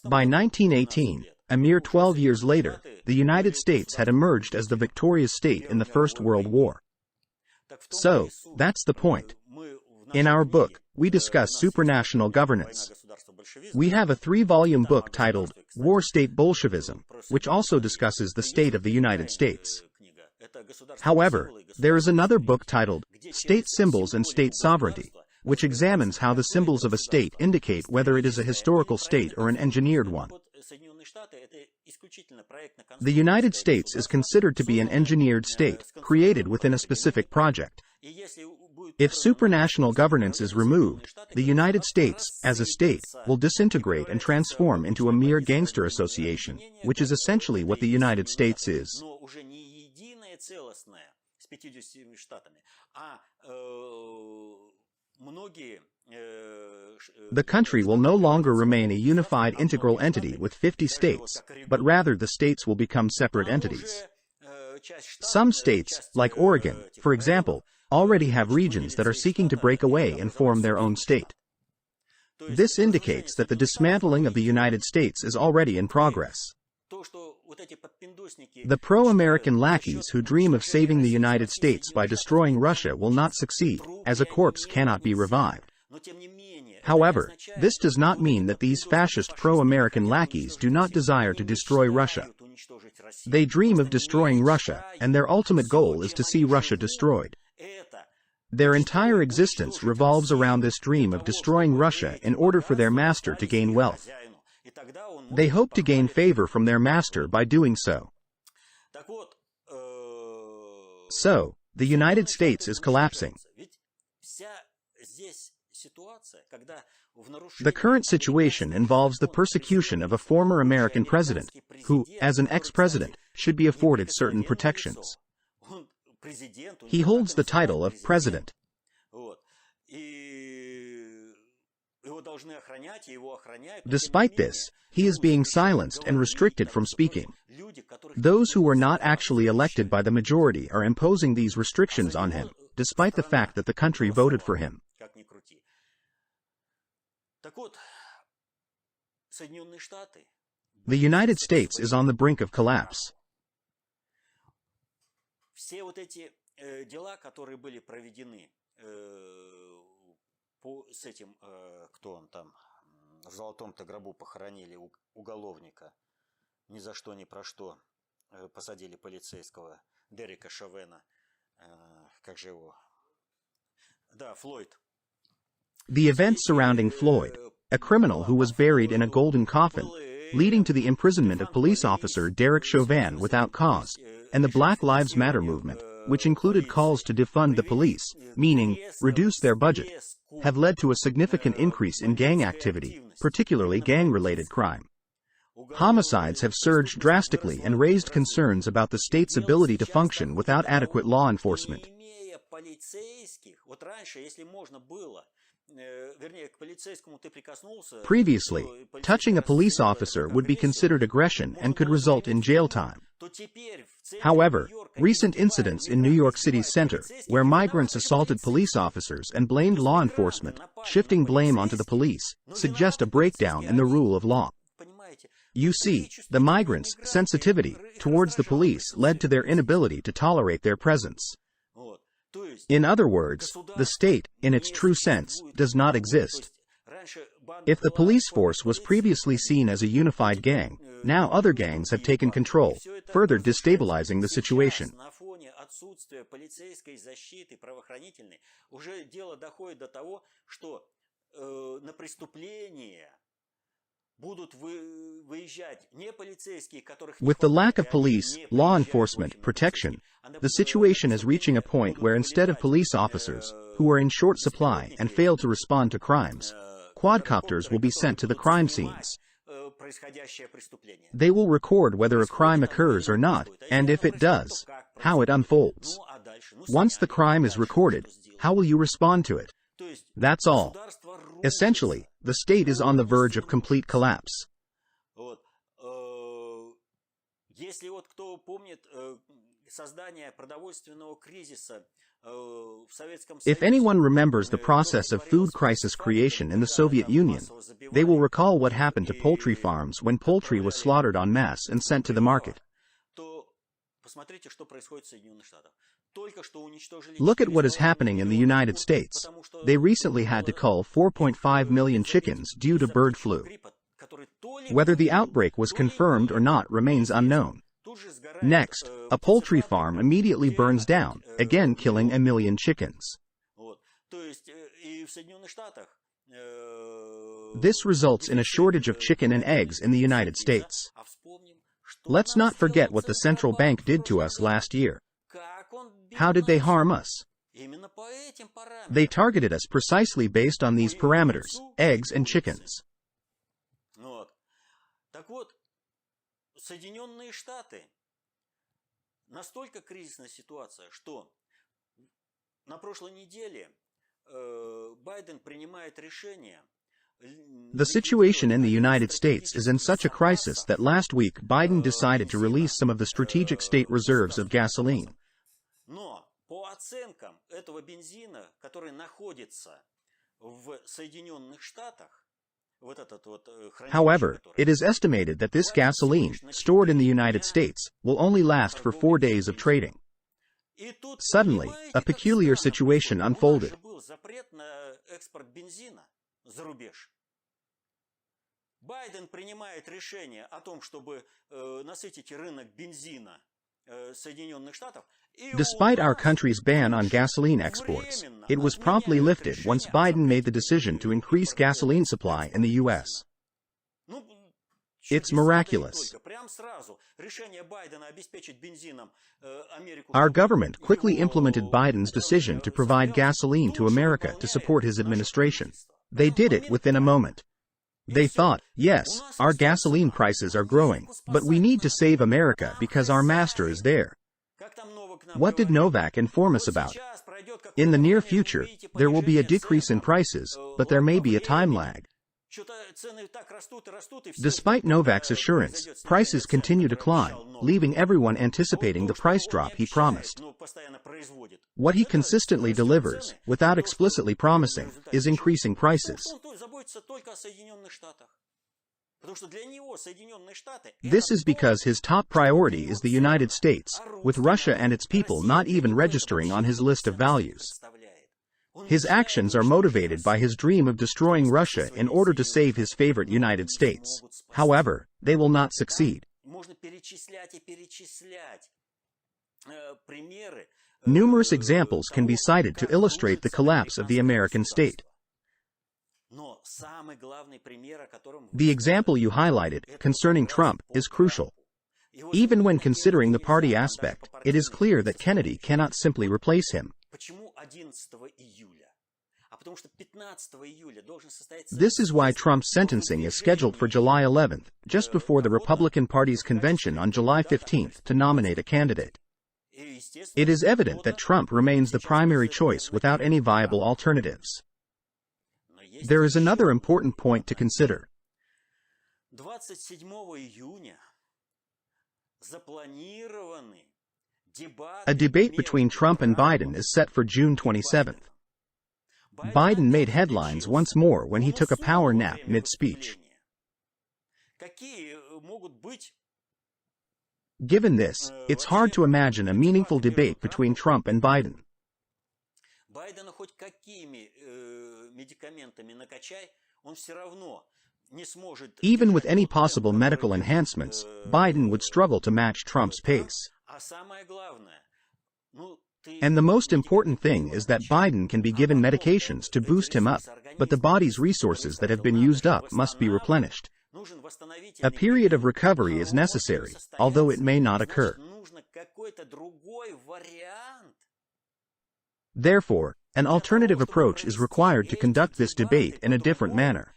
By 1918, a mere 12 years later, the United States had emerged as the victorious state in the First World War. So, that's the point. In our book, we discuss supranational governance. We have a 3-volume book titled War State Bolshevism, which also discusses the state of the United States. However, there is another book titled State Symbols and State Sovereignty, which examines how the symbols of a state indicate whether it is a historical state or an engineered one. The United States is considered to be an engineered state, created within a specific project. If supranational governance is removed, the United States, as a state, will disintegrate and transform into a mere gangster association, which is essentially what the United States is. The country will no longer remain a unified integral entity with 50 states, but rather the states will become separate entities. Some states, like Oregon, for example, already have regions that are seeking to break away and form their own state. This indicates that the dismantling of the United States is already in progress. The pro-American lackeys who dream of saving the United States by destroying Russia will not succeed, as a corpse cannot be revived. However, this does not mean that these fascist pro-American lackeys do not desire to destroy Russia. They dream of destroying Russia, and their ultimate goal is to see Russia destroyed. Their entire existence revolves around this dream of destroying Russia in order for their master to gain wealth. They hope to gain favor from their master by doing so. So, the United States is collapsing. The current situation involves the persecution of a former American president, who, as an ex-president, should be afforded certain protections. He holds the title of president. Despite this, he is being silenced and restricted from speaking. Those who were not actually elected by the majority are imposing these restrictions on him, despite the fact that the country voted for him. The United States is on the brink of collapse. С этим, кто он там, в золотом-то гробу похоронили уголовника, ни за что, ни про что, посадили полицейского, Дерека Шовена, как же его, да, Флойд. The events surrounding Floyd, a criminal who was buried in a golden coffin, leading to the imprisonment of police officer Derek Chauvin without cause, and the Black Lives Matter movement, which included calls to defund the police, meaning reduce their budget, have led to a significant increase in gang activity, particularly gang-related crime. Homicides have surged drastically and raised concerns about the state's ability to function without adequate law enforcement. Previously, touching a police officer would be considered aggression and could result in jail time. However, recent incidents in New York City's center, where migrants assaulted police officers and blamed law enforcement, shifting blame onto the police, suggest a breakdown in the rule of law. You see, the migrants' sensitivity towards the police led to their inability to tolerate their presence. In other words, the state, in its true sense, does not exist. If the police force was previously seen as a unified gang, now other gangs have taken control, further destabilizing the situation. With the lack of police, law enforcement, protection, the situation is reaching a point where instead of police officers, who are in short supply and fail to respond to crimes, quadcopters will be sent to the crime scenes. They will record whether a crime occurs or not, and if it does, how it unfolds. Once the crime is recorded, how will you respond to it? That's all. Essentially, the state is on the verge of complete collapse. If anyone remembers the process of food crisis creation in the Soviet Union, they will recall what happened to poultry farms when poultry was slaughtered en masse and sent to the market. Look at what is happening in the United States. They recently had to cull 4.5 million chickens due to bird flu. Whether the outbreak was confirmed or not remains unknown. Next, a poultry farm immediately burns down, again killing 1 million chickens. This results in a shortage of chicken and eggs in the United States. Let's not forget what the central bank did to us last year. How did they harm us? They targeted us precisely based on these parameters, eggs and chickens. The situation in the United States is in such a crisis that last week Biden decided to release some of the strategic state reserves of gasoline. However, it is estimated that this gasoline, stored in the United States, will only last for 4 days of trading. Suddenly, a peculiar situation unfolded. Despite our country's ban on gasoline exports, it was promptly lifted once Biden made the decision to increase gasoline supply in the U.S. It's miraculous. Our government quickly implemented Biden's decision to provide gasoline to America to support his administration. They did it within a moment. They thought, yes, our gasoline prices are growing, but we need to save America because our master is there. What did Novak inform us about? In the near future, there will be a decrease in prices, but there may be a time lag. Despite Novak's assurance, prices continue to climb, leaving everyone anticipating the price drop he promised. What he consistently delivers, without explicitly promising, is increasing prices. This is because his top priority is the United States, with Russia and its people not even registering on his list of values. His actions are motivated by his dream of destroying Russia in order to save his favorite United States. However, they will not succeed. Numerous examples can be cited to illustrate the collapse of the American state. The example you highlighted, concerning Trump, is crucial. Even when considering the party aspect, it is clear that Kennedy cannot simply replace him. This is why Trump's sentencing is scheduled for July 11th, just before the Republican Party's convention on July 15th to nominate a candidate. It is evident that Trump remains the primary choice without any viable alternatives. There is another important point to consider. A debate between Trump and Biden is set for June 27th. Biden made headlines once more when he took a power nap mid-speech. Given this, it's hard to imagine a meaningful debate between Trump and Biden. Even with any possible medical enhancements, Biden would struggle to match Trump's pace. And the most important thing is that Biden can be given medications to boost him up, but the body's resources that have been used up must be replenished. A period of recovery is necessary, although it may not occur. Therefore, an alternative approach is required to conduct this debate in a different manner.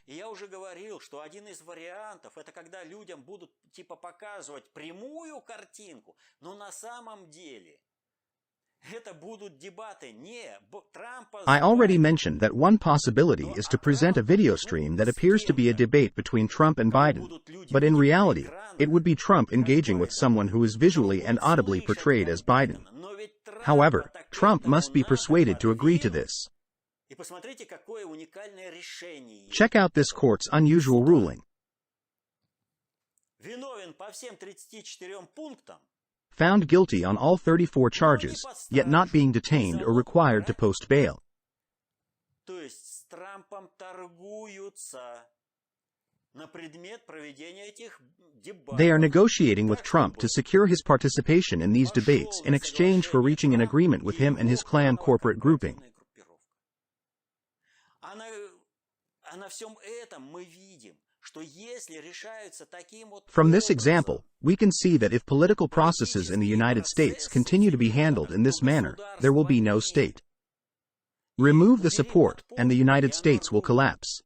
I already mentioned that one possibility is to present a video stream that appears to be a debate between Trump and Biden, but in reality, it would be Trump engaging with someone who is visually and audibly portrayed as Biden. However, Trump must be persuaded to agree to this. Check out this court's unusual ruling. Found guilty on all 34 charges, yet not being detained or required to post bail. They are negotiating with Trump to secure his participation in these debates in exchange for reaching an agreement with him and his clan corporate grouping. From this example, we can see that if political processes in the United States continue to be handled in this manner, there will be no state. Remove the support, and the United States will collapse.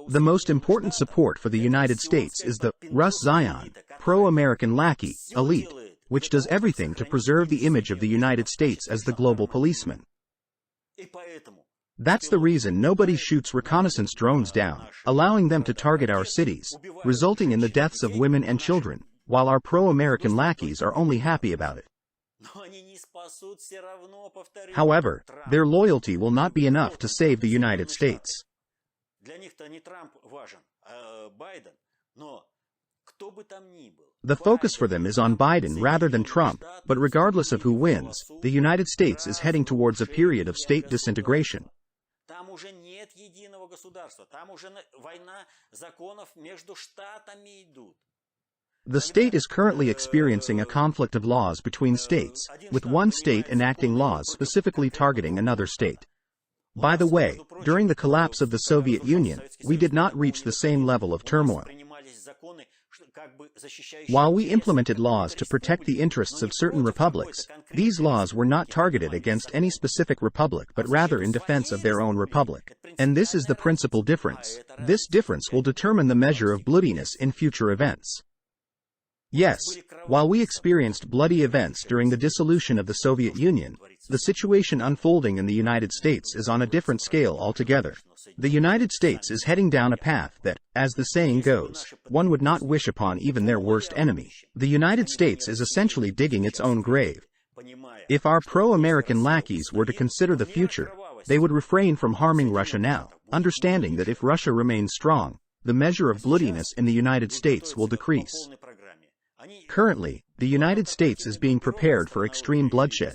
The most important support for the United States is the Russ Zion, pro-American lackey, elite, which does everything to preserve the image of the United States as the global policeman. That's the reason nobody shoots reconnaissance drones down, allowing them to target our cities, resulting in the deaths of women and children, while our pro-American lackeys are only happy about it. However, their loyalty will not be enough to save the United States. The focus for them is on Biden rather than Trump, but regardless of who wins, the United States is heading towards a period of state disintegration. The state is currently experiencing a conflict of laws between states, with one state enacting laws specifically targeting another state. By the way, during the collapse of the Soviet Union, we did not reach the same level of turmoil. While we implemented laws to protect the interests of certain republics, these laws were not targeted against any specific republic but rather in defense of their own republic. And this is the principal difference. This difference will determine the measure of bloodiness in future events. Yes, while we experienced bloody events during the dissolution of the Soviet Union, the situation unfolding in the United States is on a different scale altogether. The United States is heading down a path that, as the saying goes, one would not wish upon even their worst enemy. The United States is essentially digging its own grave. If our pro-American lackeys were to consider the future, they would refrain from harming Russia now, understanding that if Russia remains strong, the measure of bloodiness in the United States will decrease. Currently, the United States is being prepared for extreme bloodshed.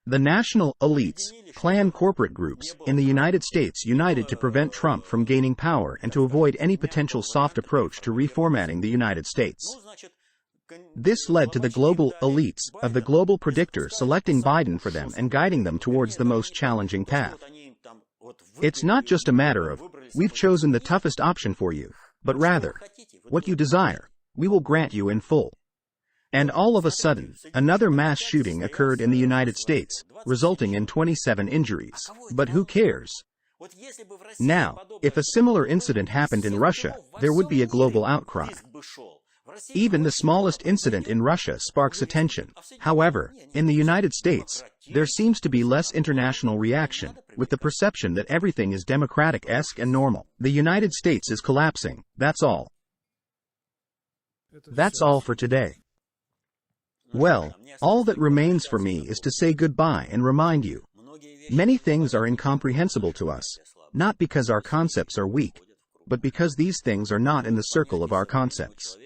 The national elites, clan corporate groups, in the United States united to prevent Trump from gaining power and to avoid any potential soft approach to reformatting the United States. This led to the global elites of the global predictor selecting Biden for them and guiding them towards the most challenging path. It's not just a matter of, we've chosen the toughest option for you, but rather, what you desire, we will grant you in full. And all of a sudden, another mass shooting occurred in the United States, resulting in 27 injuries. But who cares? Now, if a similar incident happened in Russia, there would be a global outcry. Even the smallest incident in Russia sparks attention. However, in the United States, there seems to be less international reaction, with the perception that everything is democratic-esque and normal. The United States is collapsing, that's all. That's all for today. Well, all that remains for me is to say goodbye and remind you. Many things are incomprehensible to us, not because our concepts are weak, but because these things are not in the circle of our concepts.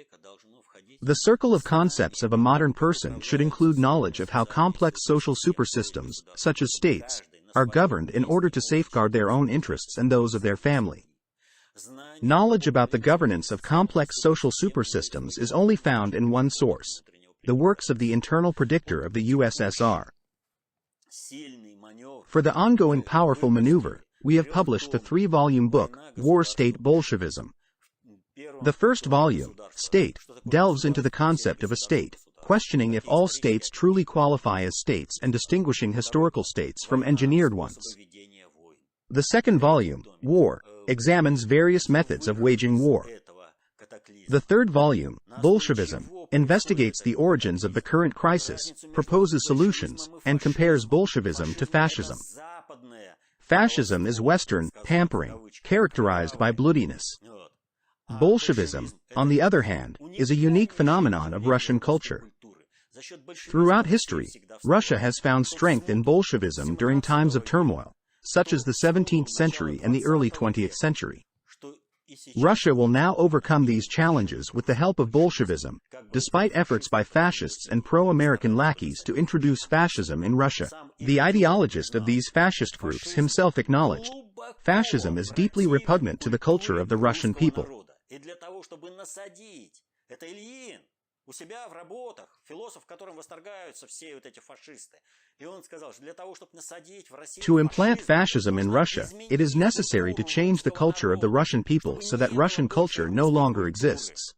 The circle of concepts of a modern person should include knowledge of how complex social supersystems, such as states, are governed in order to safeguard their own interests and those of their family. Knowledge about the governance of complex social supersystems is only found in one source: the works of the internal predictor of the USSR. For the ongoing powerful maneuver, we have published the 3-volume book, War State Bolshevism. The first volume, State, delves into the concept of a state, questioning if all states truly qualify as states and distinguishing historical states from engineered ones. The second volume, War, examines various methods of waging war. The third volume, Bolshevism, investigates the origins of the current crisis, proposes solutions, and compares Bolshevism to fascism. Fascism is Western, pampering, characterized by bloodiness. Bolshevism, on the other hand, is a unique phenomenon of Russian culture. Throughout history, Russia has found strength in Bolshevism during times of turmoil, such as the 17th century and the early 20th century. Russia will now overcome these challenges with the help of Bolshevism, despite efforts by fascists and pro-American lackeys to introduce fascism in Russia. The ideologist of these fascist groups himself acknowledged, fascism is deeply repugnant to the culture of the Russian people. У себя в работах, философ, которым восторгаются все вот эти фашисты. И он сказал, что для того, чтобы насадить в России... To implant fascism in Russia, it is necessary to change the culture of the Russian people so that Russian culture no longer exists.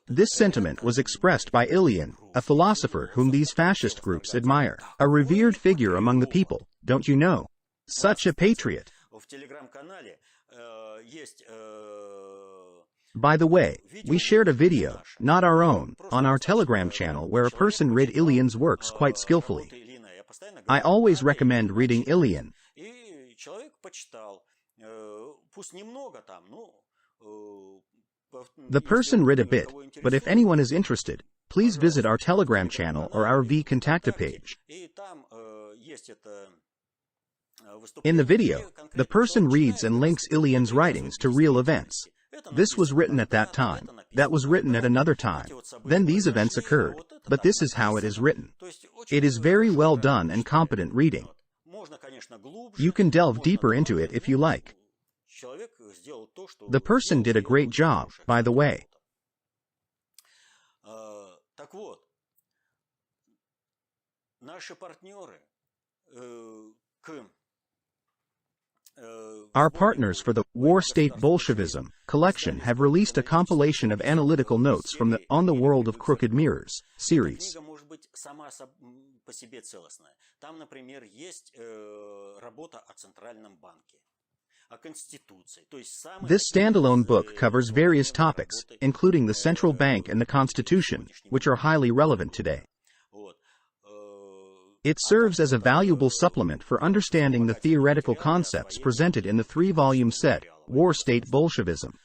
This sentiment was expressed by Ilyin, a philosopher whom these fascist groups admire, a revered figure among the people, don't you know? Such a patriot. В телеграм-канале есть... By the way, we shared a video, not our own, on our Telegram channel where a person read Ilyin's works quite skillfully. I always recommend reading Ilyin. The person read a bit, but if anyone is interested, please visit our Telegram channel or our VKontakte page. In the video, the person reads and links Ilyin's writings to real events. This was written at that time, that was written at another time, then these events occurred, but this is how it is written. It is very well done and competent reading. You can delve deeper into it if you like. The person did a great job, by the way. Our partners for the War State Bolshevism collection have released a compilation of analytical notes from the On the World of Crooked Mirrors series. This standalone book covers various topics, including the central bank and the Constitution, which are highly relevant today. It serves as a valuable supplement for understanding the theoretical concepts presented in the 3-volume set, War State Bolshevism.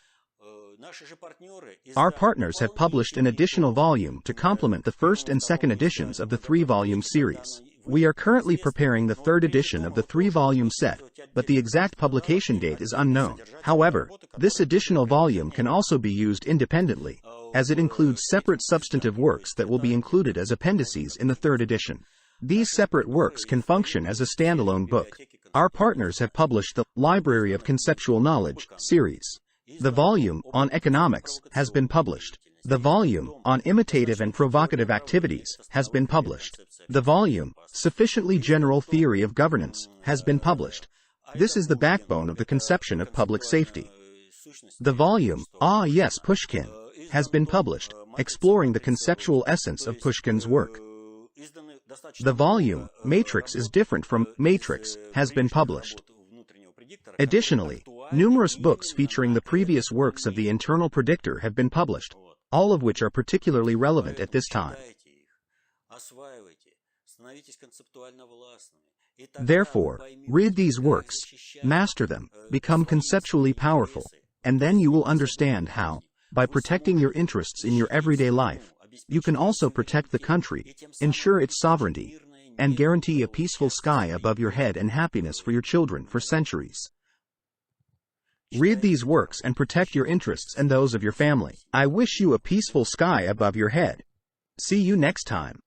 Our partners have published an additional volume to complement the first and second editions of the 3-volume series. We are currently preparing the third edition of the 3-volume set, but the exact publication date is unknown. However, this additional volume can also be used independently, as it includes separate substantive works that will be included as appendices in the third edition. These separate works can function as a standalone book. Our partners have published the Library of Conceptual Knowledge series. The volume on economics has been published. The volume on imitative and provocative activities has been published. The volume, Sufficiently General Theory of Governance, has been published. This is the backbone of the conception of public safety. The volume, Ah Yes Pushkin, has been published, exploring the conceptual essence of Pushkin's work. The volume, Matrix is different from Matrix, has been published. Additionally, numerous books featuring the previous works of the internal predictor have been published, all of which are particularly relevant at this time. Therefore, read these works, master them, become conceptually powerful, and then you will understand how, by protecting your interests in your everyday life, you can also protect the country, ensure its sovereignty, and guarantee a peaceful sky above your head and happiness for your children for centuries. Read these works and protect your interests and those of your family. I wish you a peaceful sky above your head. See you next time.